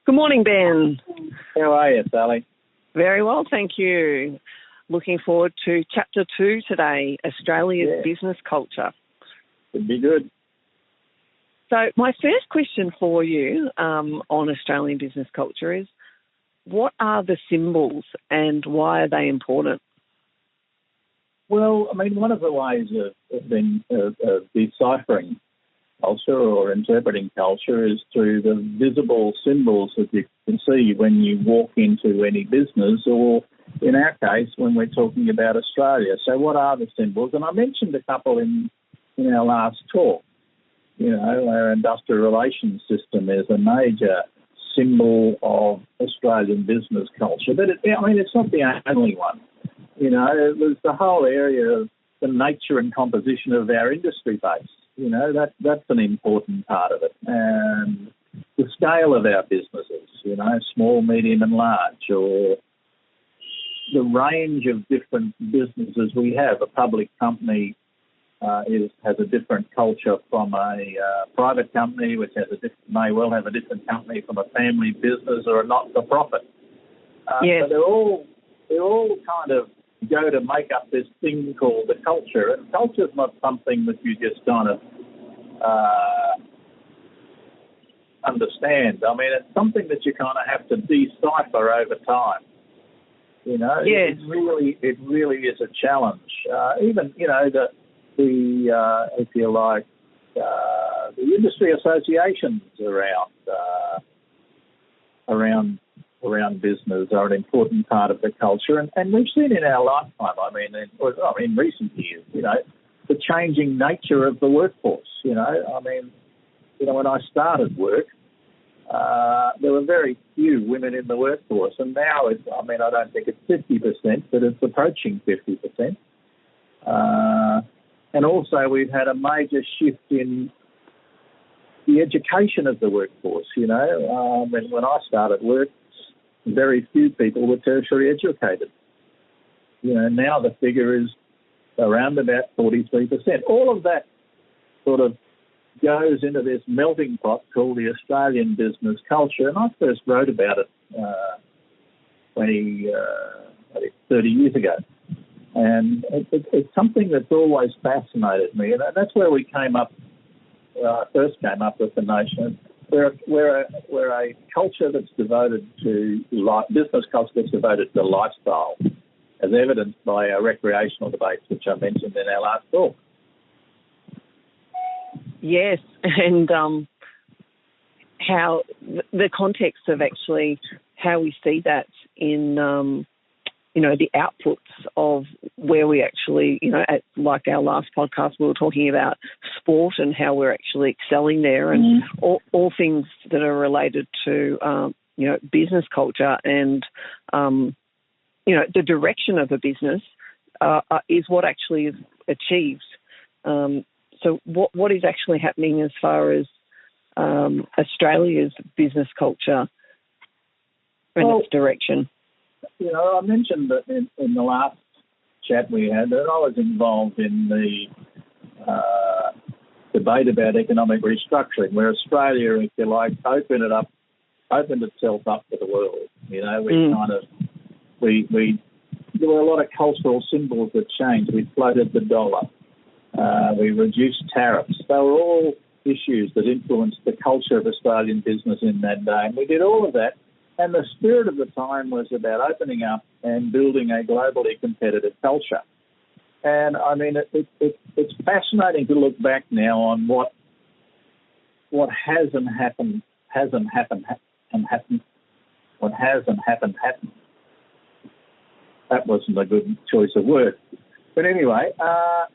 Good morning, Ben. How are you, Sally? Very well, thank you. Looking forward to Chapter 2 today, Australia's business culture. Should be good. So my first question for you on Australian business culture is, what are the symbols and why are they important? Well, I mean, one of the ways of deciphering culture or interpreting culture is through the visible symbols that you can see when you walk into any business, or in our case, when we're talking about Australia. So what are the symbols? And I mentioned a couple in our last talk. You know, our industrial relations system is a major symbol of Australian business culture. But, it's not the only one. You know, there's the whole area of the nature and composition of our industry base. You know, that's an important part of it. And the scale of our businesses, you know, small, medium and large, or the range of different businesses we have. A public company has a different culture from a private company, which may well have a different company from a family business or a not-for-profit. Yes. So they're all kind of go to make up this thing called the culture. And culture is not something that you just kind of understand. I mean, it's something that you kind of have to decipher over time. You know, yes. It really is a challenge. Even, you know, the if you like, the industry associations around business are an important part of the culture, and we've seen in our lifetime. In recent years, you know, the changing nature of the workforce. You know, when I started work, there were very few women in the workforce, and now I don't think it's 50%, but it's approaching 50%. And also, we've had a major shift in the education of the workforce. You know, when I started work, very few people were tertiary educated. You know, now the figure is around about 43%. All of that sort of goes into this melting pot called the Australian business culture. And I first wrote about it 30 years ago. And it's something that's always fascinated me. And that's where we first came up with the notion. We're a culture that's devoted to business culture that's devoted to lifestyle, as evidenced by our recreational debates, which I mentioned in our last talk. Yes, and how the context of actually how we see that in the outputs of where we actually, like our last podcast, we were talking about sport and how we're actually excelling there, and all things that are related to, business culture and, the direction of a business is what actually is achieved. So what is actually happening as far as Australia's business culture and its direction? You know, I mentioned that in the last chat we had that I was involved in the debate about economic restructuring, where Australia, if you like, opened itself up to the world. You know, there were a lot of cultural symbols that changed. We floated the dollar. We reduced tariffs. They were all issues that influenced the culture of Australian business in that day. And we did all of that. And the spirit of the time was about opening up and building a globally competitive culture. And I mean, it's fascinating to look back now on what hasn't happened. What hasn't happened. That wasn't a good choice of words. But anyway, I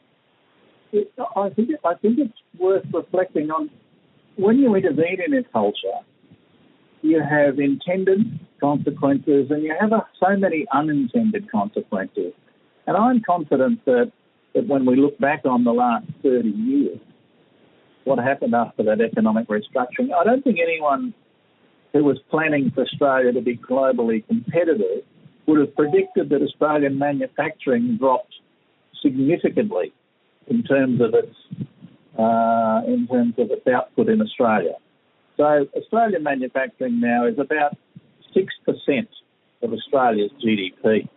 think it's worth reflecting on when you intervene in a culture. You have intended consequences and you have so many unintended consequences. And I'm confident that when we look back on the last 30 years, what happened after that economic restructuring, I don't think anyone who was planning for Australia to be globally competitive would have predicted that Australian manufacturing dropped significantly in terms of its output in Australia. So Australian manufacturing now is about 6% of Australia's GDP.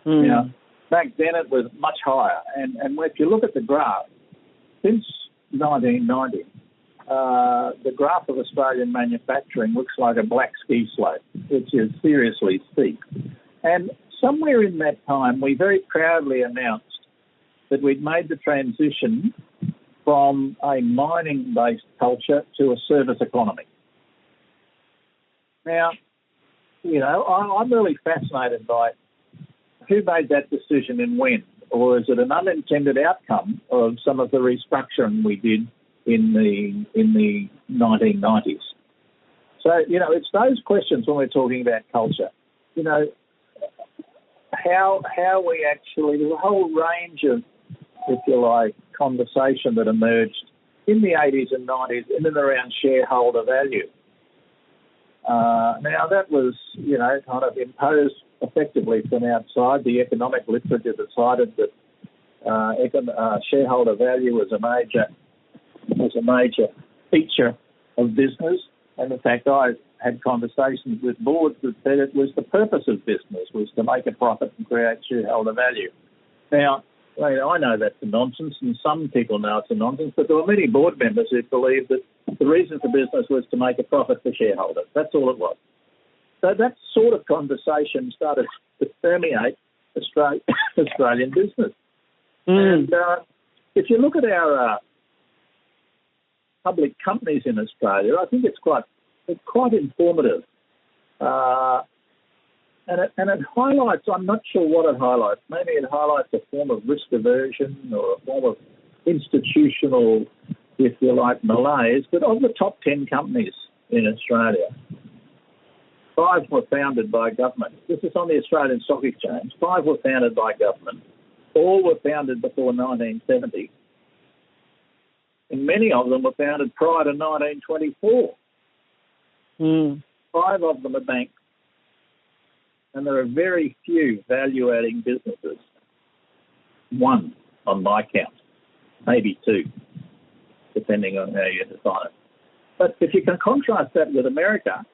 Now, back then it was much higher. And if you look at the graph, since 1990, the graph of Australian manufacturing looks like a black ski slope, which is seriously steep. And somewhere in that time, we very proudly announced that we'd made the transition from a mining-based culture to a service economy. Now, I'm really fascinated by who made that decision and when, or is it an unintended outcome of some of the restructuring we did in the 1990s? So, it's those questions when we're talking about culture. How we actually, there's a whole range of, if you like, conversation that emerged in the 80s and 90s in and around shareholder value. Now, that was, kind of imposed effectively from outside. The economic literature decided that shareholder value was a major feature of business. And in fact, I had conversations with boards that said it was the purpose of business, was to make a profit and create shareholder value. Now, I know that's a nonsense, and some people know it's a nonsense, but there were many board members who believed that the reason for business was to make a profit for shareholders. That's all it was. So that sort of conversation started to permeate Australian business. And if you look at our public companies in Australia, I think it's quite informative. And it highlights, I'm not sure what it highlights. Maybe it highlights a form of risk aversion or a form of institutional, if you like, malaise. But of the top 10 companies in Australia, 5 were founded by government. This is on the Australian Stock Exchange. 5 were founded by government. All were founded before 1970. And many of them were founded prior to 1924. 5 of them are banks. And there are very few value-adding businesses. 1 on my count, maybe 2, depending on how you define it. But if you can contrast that with America,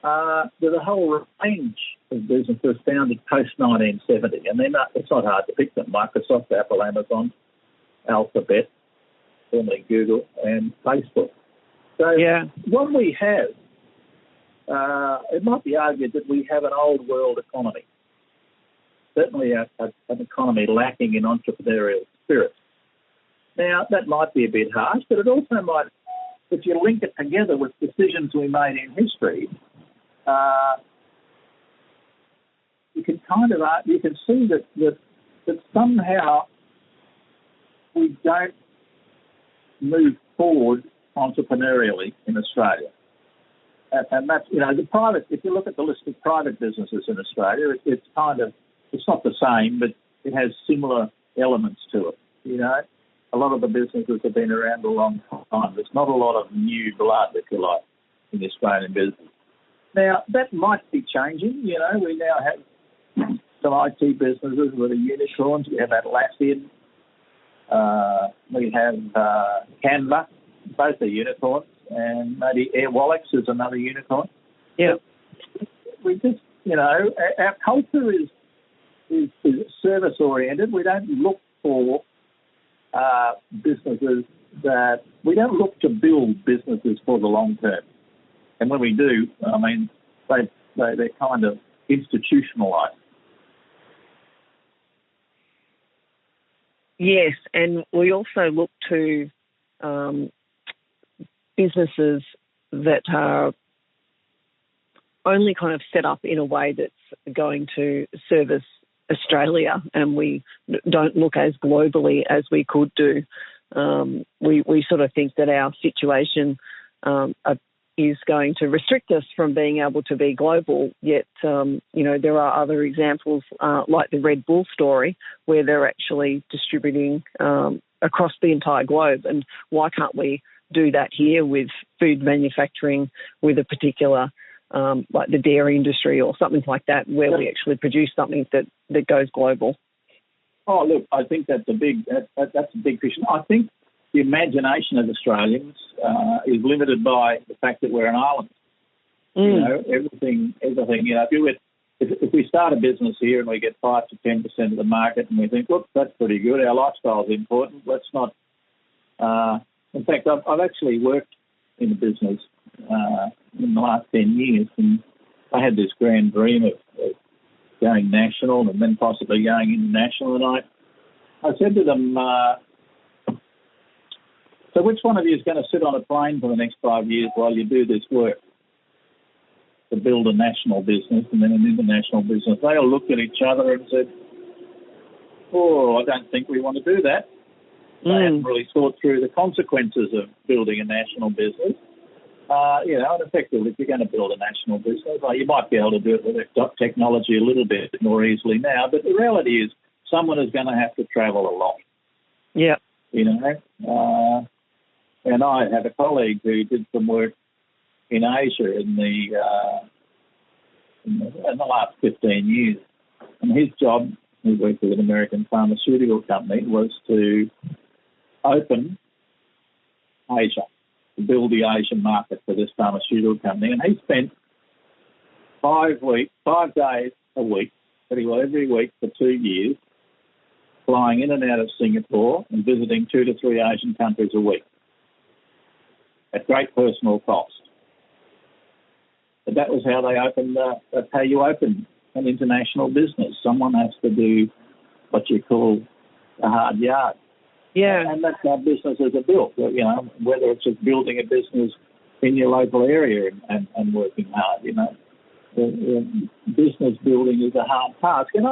there's a whole range of businesses founded post-1970, and it's not hard to pick them: Microsoft, Apple, Amazon, Alphabet, formerly Google, and Facebook. So what we have, it might be argued that we have an old world economy, certainly an economy lacking in entrepreneurial spirit. Now, that might be a bit harsh, but it also might, if you link it together with decisions we made in history, you can see that somehow we don't move forward entrepreneurially in Australia. And that's, the private, if you look at the list of private businesses in Australia, it's not the same, but it has similar elements to it. A lot of the businesses have been around a long time. There's not a lot of new blood, if you like, in the Australian business. Now, that might be changing. We now have some IT businesses that are unicorns. We have Atlassian. We have Canva. Both are unicorns. And maybe Airwallex is another unicorn. Yeah. We just, our culture is service-oriented. We don't look for businesses we don't look to build businesses for the long term. And when we do, they're kind of institutionalised. Yes, and we also look to businesses that are only kind of set up in a way that's going to service Australia, and we don't look as globally as we could do. We sort of think that our situation is going to restrict us from being able to be global, yet, there are other examples like the Red Bull story where they're actually distributing across the entire globe. And why can't we do that here with food manufacturing, with a particular, like the dairy industry or something like that, where we actually produce something that goes global? Oh, look, I think that's a big vision. I think the imagination of Australians is limited by the fact that we're an island. You know, everything. You know, if we start a business here and we get 5 to 10% of the market, and we think, look, that's pretty good. Our lifestyle is important. Let's not. In fact, I've actually worked in the business in the last 10 years, and I had this grand dream of going national and then possibly going international. And I said to them, so which one of you is going to sit on a plane for the next 5 years while you do this work to build a national business and then an international business? They all looked at each other and said, oh, I don't think we want to do that. They hadn't really thought through the consequences of building a national business. You know, and effectively, if you're going to build a national business, you might be able to do it with technology a little bit more easily now, but the reality is someone is going to have to travel a lot. Yeah. You know, and I have a colleague who did some work in Asia in the last 15 years, and his job, he worked with an American pharmaceutical company, was to open Asia, to build the Asian market for this pharmaceutical company. And he spent 5 days a week, pretty well every week for 2 years, flying in and out of Singapore and visiting 2 to 3 Asian countries a week at great personal cost. But that was how they opened. That's how you open an international business. Someone has to do what you call the hard yard. Yeah. And that's how businesses are built. You know, whether it's just building a business in your local area and working hard. You know, business building is a hard task. And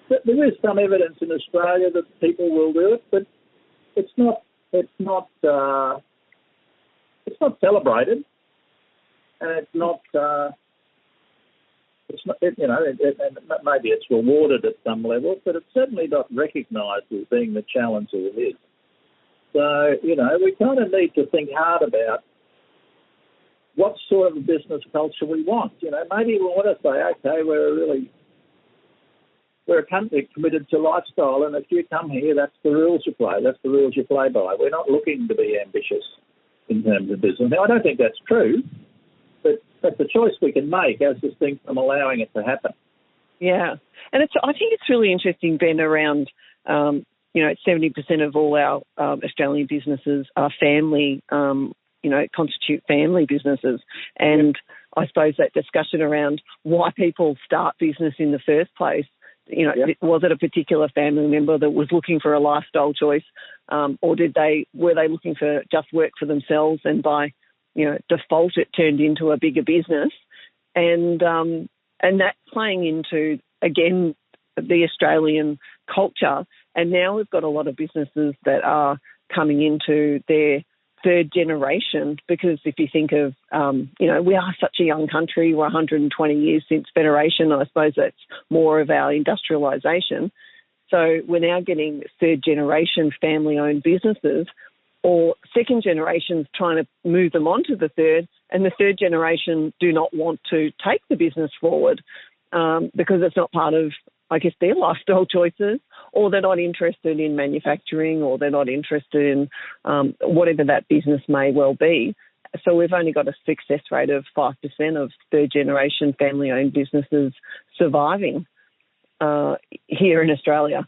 there is some evidence in Australia that people will do it, but it's not celebrated, and it's not. Maybe it's rewarded at some level, but it's certainly not recognised as being the challenge that it is. So, you know, we kind of need to think hard about what sort of business culture we want. You know, maybe we want to say, okay, we're a country committed to lifestyle, and if you come here, that's the rules you play. That's the rules you play by. We're not looking to be ambitious in terms of business. Now, I don't think that's true, but that's a choice we can make as distinct from allowing it to happen. Yeah. And I think it's really interesting, Ben, around, 70% of all our Australian businesses are family, constitute family businesses. And I suppose that discussion around why people start business in the first place, was it a particular family member that was looking for a lifestyle choice, or were they looking for just work for themselves, and by default it turned into a bigger business, and that's playing into, again, the Australian culture. And now we've got a lot of businesses that are coming into their third generation, because if you think of, we are such a young country. We're 120 years since Federation. I suppose that's more of our industrialisation. So we're now getting third generation family-owned businesses, or second generations trying to move them on to the third, and the third generation do not want to take the business forward because it's not part of, I guess, their lifestyle choices, or they're not interested in manufacturing, or they're not interested in whatever that business may well be. So we've only got a success rate of 5% of third-generation family-owned businesses surviving here in Australia.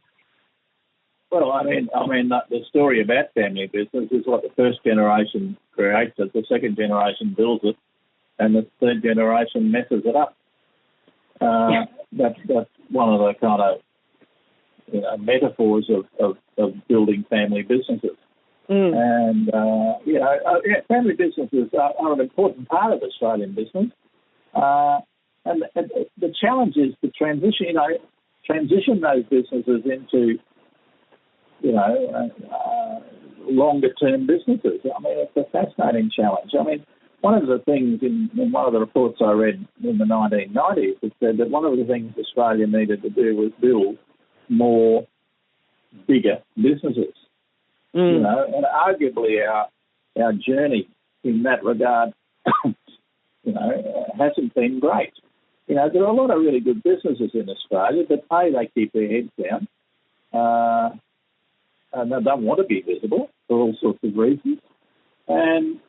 Well, I mean, the story about family business is what the first generation creates it, the second generation builds it, and the third generation messes it up. That's one of the kind of metaphors of building family businesses. And family businesses are an important part of Australian business. And the challenge is to transition those businesses into longer term businesses. I mean, it's a fascinating challenge. I mean, one of the things in one of the reports I read in the 1990s, it said that one of the things Australia needed to do was build more bigger businesses. And arguably our journey in that regard, hasn't been great. There are a lot of really good businesses in Australia, but A, they keep their heads down. and they don't want to be visible for all sorts of reasons. And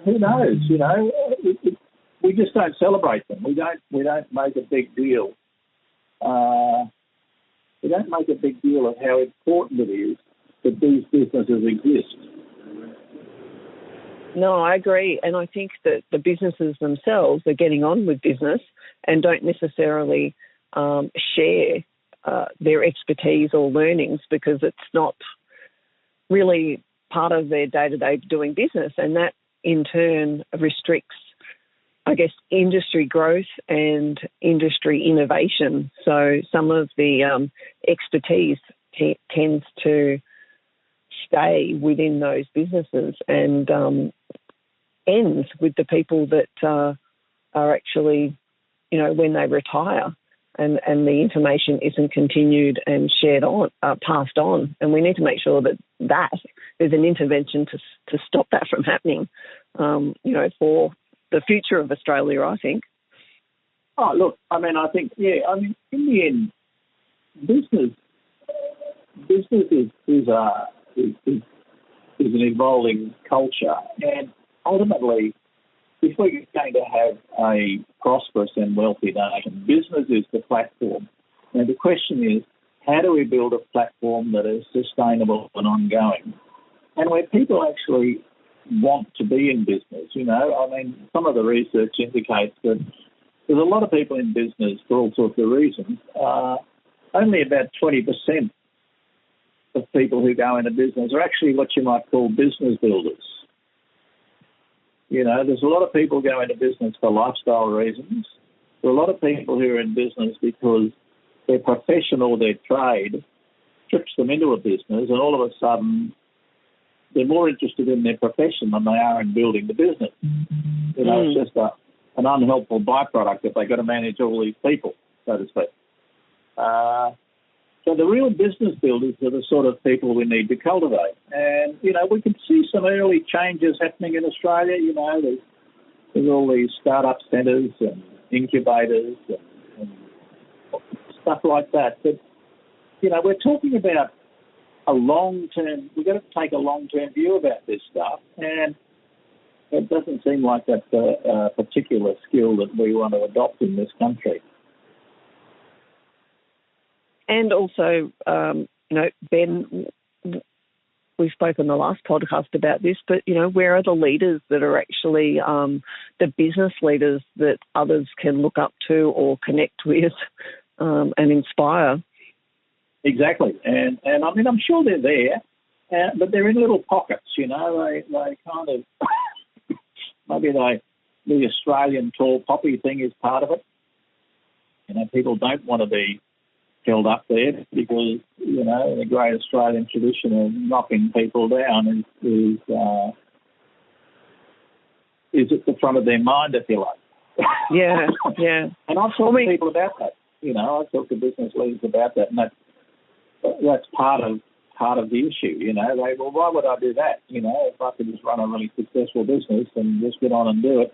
who knows? We just don't celebrate them. We don't make a big deal. We don't make a big deal of how important it is that these businesses exist. No, I agree. And I think that the businesses themselves are getting on with business and don't necessarily share their expertise or learnings because it's not really part of their day-to-day doing business. And that, in turn, restricts, I guess, industry growth and industry innovation. So some of the expertise tends to stay within those businesses and ends with the people that are actually, when they retire and the information isn't continued and shared on, passed on. And we need to make sure that there's an intervention to stop that from happening, for the future of Australia, I think. Oh, look, I think, in the end, business is an evolving culture, and ultimately, if we're going to have a prosperous and wealthy nation, business is the platform. And the question is, how do we build a platform that is sustainable and ongoing, and where people actually want to be in business? Some of the research indicates that there's a lot of people in business for all sorts of reasons. Only about 20% of people who go into business are actually what you might call business builders. There's a lot of people go into business for lifestyle reasons. There are a lot of people who are in business because their profession or their trade trips them into a business, and all of a sudden they're more interested in their profession than they are in building the business. It's just an unhelpful byproduct that they've got to manage all these people, so to speak. So the real business builders are the sort of people we need to cultivate. And, we can see some early changes happening in Australia. There's all these startup centres and incubators and stuff like that. But, we're talking about we've got to take a long-term view about this stuff. And it doesn't seem like that's a particular skill that we want to adopt in this country. And also, Ben, we spoke on the last podcast about this, but, where are the leaders that are actually the business leaders that others can look up to or connect with and inspire? Exactly. And I'm sure they're there, but they're in little pockets, they kind of, maybe the Australian tall poppy thing is part of it. People don't want to be held up there because, the great Australian tradition of knocking people down is at the front of their mind, if you like. Yeah. And I've talked to people about that. I've talked to business leaders about that, and that's part of the issue. They, well, why would I do that? If I could just run a really successful business and just get on and do it,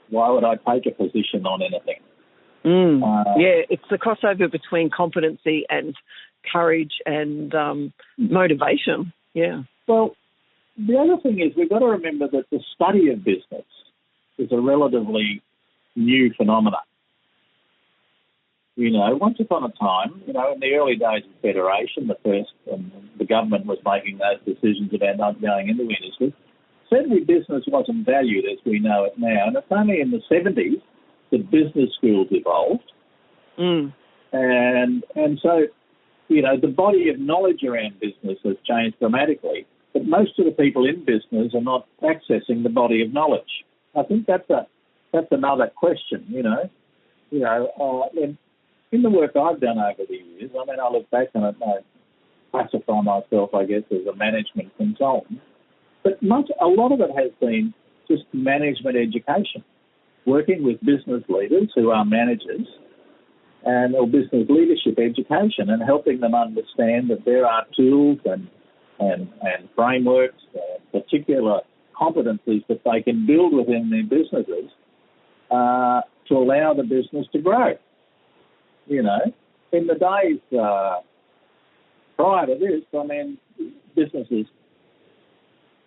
why would I take a position on anything? It's the crossover between competency and courage and motivation. Yeah. Well, the other thing is we've got to remember that the study of business is a relatively new phenomenon. Once upon a time, in the early days of Federation, the government was making those decisions about not going into industry. Certainly business wasn't valued as we know it now. And it's only in the 70s that business schools evolved. And so, the body of knowledge around business has changed dramatically, but most of the people in business are not accessing the body of knowledge. I think that's another question, in the work I've done over the years. I look back on it and I classify myself, I guess, as a management consultant. But a lot of it has been just management education, working with business leaders who are managers or business leadership education and helping them understand that there are tools and frameworks, particular competencies that they can build within their businesses to allow the business to grow. In the days prior to this, I mean, businesses,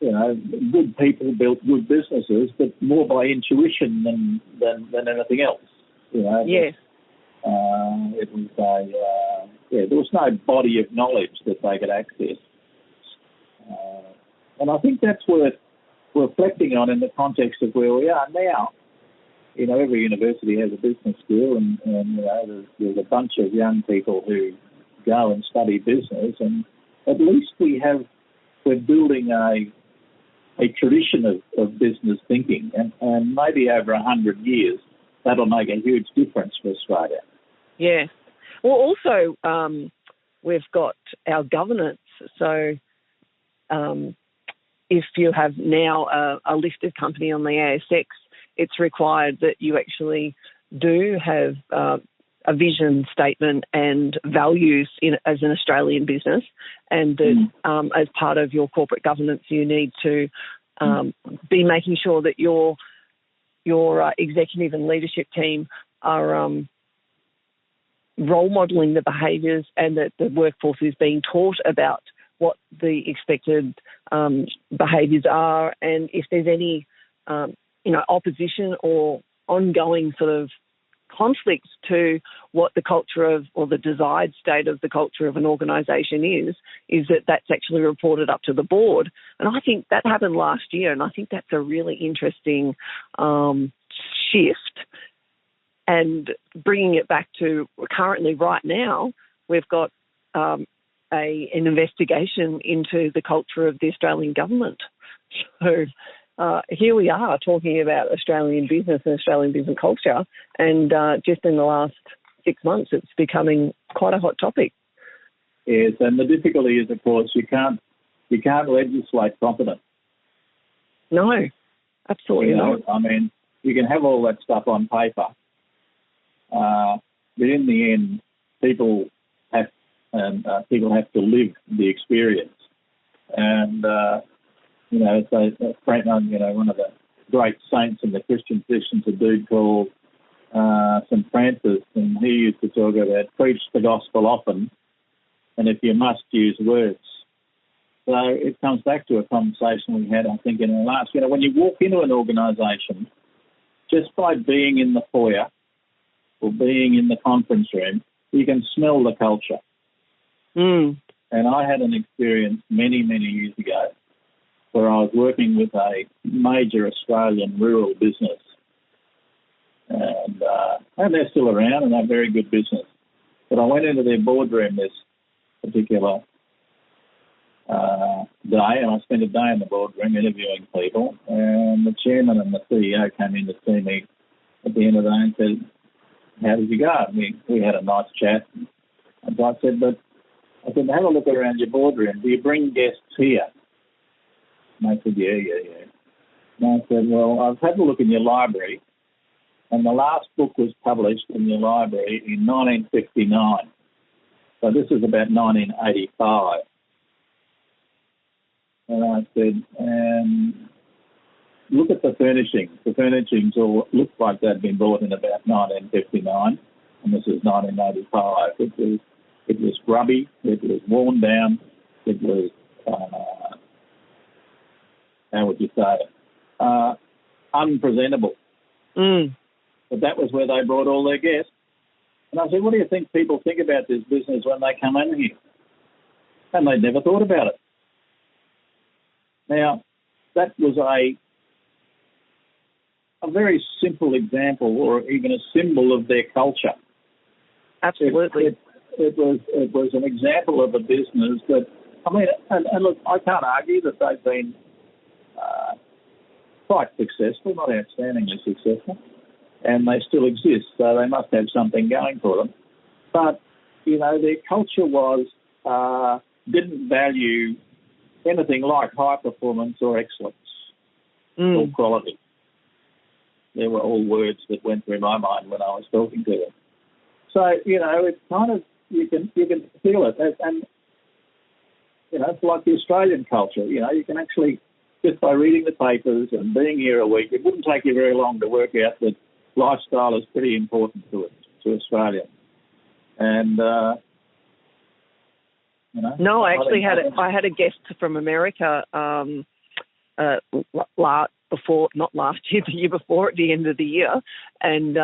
good people built good businesses, but more by intuition than anything else. Yes. It was there was no body of knowledge that they could access. And I think that's worth reflecting on in the context of where we are now. Every university has a business school, and there's a bunch of young people who go and study business, and at least we're building a tradition of business thinking, and maybe over 100 years that'll make a huge difference for Australia. Yeah. Well, also we've got our governance. So if you have now a listed company on the ASX, it's required that you actually do have a vision statement and values as an Australian business, and that as part of your corporate governance, you need to be making sure that your executive and leadership team are role modelling the behaviours, and that the workforce is being taught about what the expected behaviours are, and if there's any opposition or ongoing sort of conflict to what the culture of, or the desired state of the culture of an organisation is that's actually reported up to the board. And I think that happened last year, and I think that's a really interesting shift. And bringing it back to currently right now, we've got an investigation into the culture of the Australian government. So here we are talking about Australian business and Australian business culture, and just in the last 6 months, it's becoming quite a hot topic. Yes, and the difficulty is, of course, you can't legislate competence. No, absolutely not. I mean, you can have all that stuff on paper, but in the end, people have to live the experience. And so Frank, one of the great saints in the Christian tradition, a dude called St. Francis, and he used to talk about preach the gospel often, and if you must, use words. So it comes back to a conversation we had, I think, in our last. When you walk into an organisation, just by being in the foyer or being in the conference room, you can smell the culture. And I had an experience many, many years ago where I was working with a major Australian rural business. And they're still around, and they're very good business. But I went into their boardroom this particular day, and I spent a day in the boardroom interviewing people, and the chairman and the CEO came in to see me at the end of the day and said, "How did you go?" And we had a nice chat. And I said, have a look around your boardroom. Do you bring guests here? And they said, yeah. And I said, well, I've had a look in your library, and the last book was published in your library in 1959. So this is about 1985. And I said, look at the furnishings. The furnishings all look like they'd been bought in about 1959, and this is 1985. It was grubby, it was worn down, it was, how would you say it, unpresentable. But that was where they brought all their guests. And I said, what do you think people think about this business when they come in here? And they never thought about it. Now, that was a very simple example, or even a symbol of their culture. Absolutely. It was an example of a business that, I mean, and look, I can't argue that they've been quite successful, not outstandingly successful, and they still exist, so they must have something going for them. But, their culture didn't value anything like high performance or excellence or quality. They were all words that went through my mind when I was talking to them. So, it's kind of, you can feel it. And, it's like the Australian culture. You can actually, just by reading the papers and being here a week, it wouldn't take you very long to work out that lifestyle is pretty important to Australia. And You know? No, I actually I had a guest from America not last year, the year before, at the end of the year, and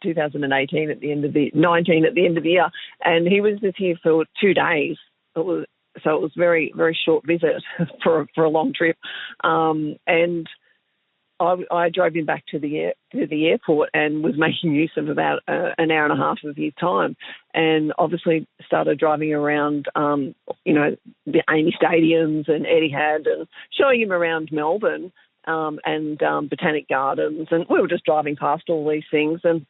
2018 at the end of the 19 at the end of the year, and he was just here for 2 days. It was very, very short visit for a long trip, and I drove him back to the airport and was making use of about an hour and a half of his time, and obviously started driving around, the Amy Stadiums and Etihad, and showing him around Melbourne and Botanic Gardens, and we were just driving past all these things, and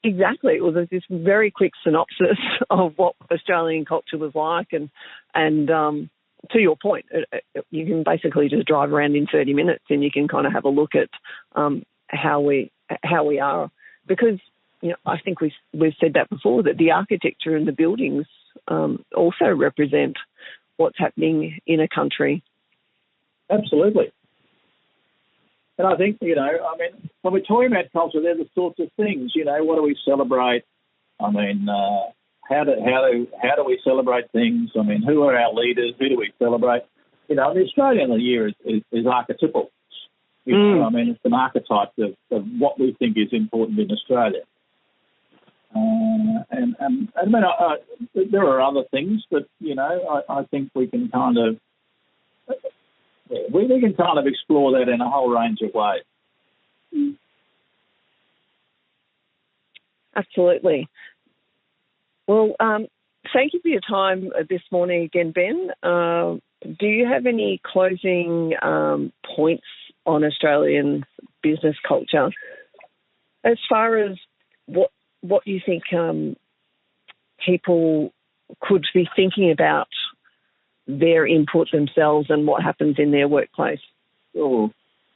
exactly, it was this very quick synopsis of what Australian culture was like, and to your point, you can basically just drive around in 30 minutes and you can kind of have a look at how we are. Because, I think we've said that before, that the architecture and the buildings also represent what's happening in a country. Absolutely. And I think, when we're talking about culture, they're the sorts of things, what do we celebrate? I mean, how do we celebrate things? I mean, who are our leaders? Who do we celebrate? The Australian year is archetypal. I mean, it's an archetype of what we think is important in Australia. There are other things, but I think we can kind of explore that in a whole range of ways. Absolutely. Well, thank you for your time this morning again, Ben. Do you have any closing points on Australian business culture as far as what you think people could be thinking about their input themselves and what happens in their workplace? Sure.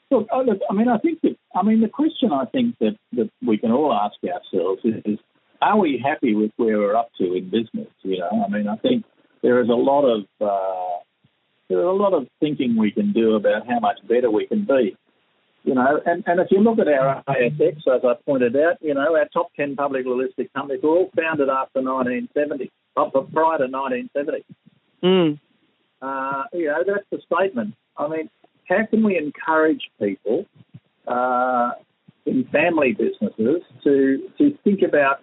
Look, the question I think that we can all ask ourselves is, are we happy with where we're up to in business? I think there is a lot of thinking we can do about how much better we can be. And if you look at our ASX, as I pointed out, our top 10 publicly listed companies were all founded after 1970, prior to 1970. That's the statement. I mean, how can we encourage people in family businesses to think about,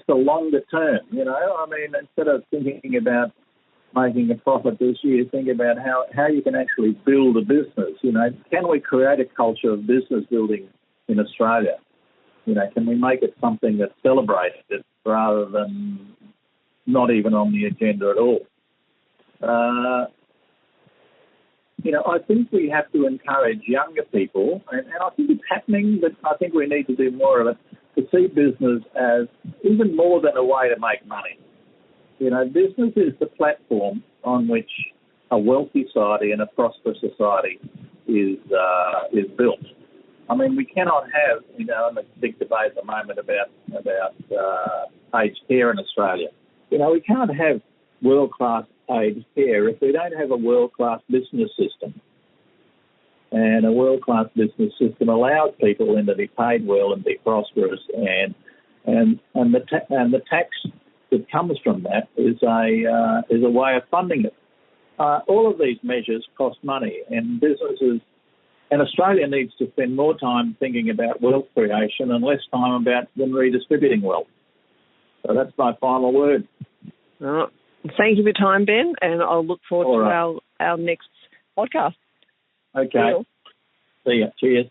the longer term, instead of thinking about making a profit this year, think about how you can actually build a business. Can we create a culture of business building in Australia? Can we make it something that's celebrated rather than not even on the agenda at all? I think we have to encourage younger people, and I think it's happening, but I think we need to do more of it, to see business as even more than a way to make money. Business is the platform on which a wealthy society and a prosperous society is built. I mean, we cannot have, and there's a big debate at the moment about aged care in Australia. We can't have world-class aged care if we don't have a world-class business system. And a world-class business system allows people to be paid well and be prosperous, and the tax that comes from that is a way of funding it. All of these measures cost money, and businesses, and Australia needs to spend more time thinking about wealth creation and less time about them redistributing wealth. So that's my final word. Thank you for your time, Ben, and I'll look forward to our next podcast. Okay. See ya. Cheers.